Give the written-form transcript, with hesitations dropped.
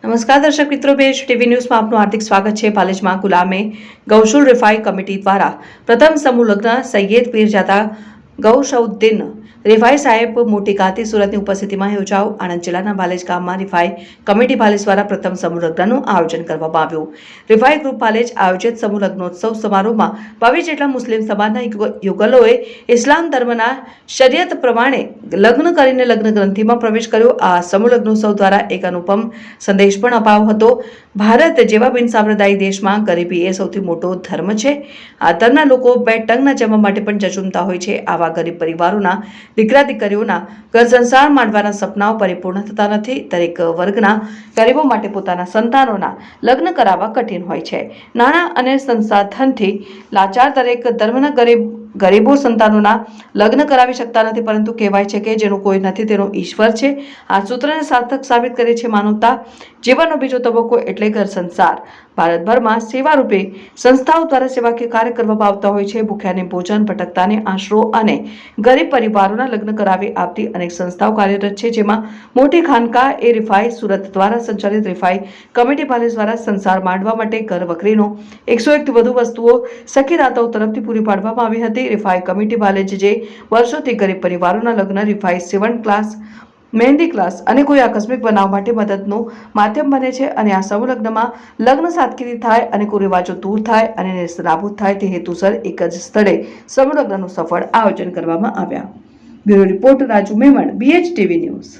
નમસ્કાર દર્શક મિત્રો, બેજ ટીવી ન્યૂઝમાં આપનું હાર્દિક સ્વાગત છે। પાલેજમાં ગુલામે ગૌશુલ રિફાઈ કમિટી દ્વારા પ્રથમ સમૂહ લગ્ન સૈયદ પીરજાદા ગૌશઉદ્દીન રિફાઈ સાહેબ મોટી ગાતી સુરતની ઉપસ્થિતિમાં યોજાયો। આણંદ જિલ્લાના પાલેજ ગામમાં રિફાઈ કમિટી પાલેજ દ્વારા પ્રથમ સમૂહ લગ્નનું આયોજન કરવામાં આવ્યું। રિફાઈ ગ્રુપ પાલેજ આયોજિત સમૂહ લગ્નોત્સવ સમારોહમાં 22 જેટલા મુસ્લિમ સમાજના યુગલોએ ઇસ્લામ ધર્મના શરિયત પ્રમાણે લગ્ન કરીને લગ્ન ગ્રંથિમાં પ્રવેશ કર્યો। આ સમૂહ લગ્નોત્સવ દ્વારા એક અનુપમ સંદેશ પણ અપાયો હતો। ભારત જેવા બિનસાંપ્રદાયિક દેશમાં ગરીબી એ સૌથી મોટો ધર્મ છે। આ ધર્મના લોકો બે ટંકના જમવા માટે પણ ઝઝૂમતા હોય છે। આવા ગરીબ પરિવારોના દીકરા દીકરીઓના ઘર સંસાર માંડવાના સપનાઓ પરિપૂર્ણ થતા નથી। દરેક વર્ગના ગરીબો માટે પોતાના સંતાનોના લગ્ન કરાવવા કઠિન હોય છે। નાણાં અને સંસાધનથી લાચાર દરેક ધર્મના ગરીબો સંતાનોના લગ્ન કરાવી શકતા નથી, પરંતુ કહેવાય છે કે જેનું કોઈ નથી તેનો ઈશ્વર છે। આ સૂત્રને સાર્થક સાબિત કરે છે માનવતા જીવનનો બીજો તબક્કો એટલે ઘર સંસાર। ભારતભરમાં સેવારૂપી સંસ્થાઓ દ્વારા સેવાકીય કાર્ય કરવામાં આવતા હોય છે। ભૂખ્યાને ભોજન, ભટકતાને આશરો અને ગરીબ પરિવારોના લગ્ન કરાવી આપતી અનેક સંસ્થાઓ કાર્યરત છે, જેમાં મોટી ખાનકા એ રિફાઈ સુરત દ્વારા સંચાલિત રિફાઈ કમિટી પાલેજ દ્વારા સંસાર માંડવા માટે ઘર વખરીનો 101થી વધુ વસ્તુઓ સખીરાતાઓ તરફથી પૂરી પાડવામાં આવી હતી। રિફાઈ કમિટી પાલેજ જે વર્ષોથી ગરીબ પરિવારોના લગ્ન, રિફાઈ સીવણ ક્લાસ, મહેંદી ક્લાસ અને કોઈ આકસ્મિક બનાવ માટે મદદનું માધ્યમ બને છે અને આ સમૂહ લગ્નમાં લગ્ન સાદગીથી થાય અને કુરિવાજો દૂર થાય અને નાબૂદ થાય તે હેતુસર એક જ સ્થળે સમૂહ લગ્નનું સફળ આયોજન કરવામાં આવ્યા। Bureau report Raju Memon, BH TV news.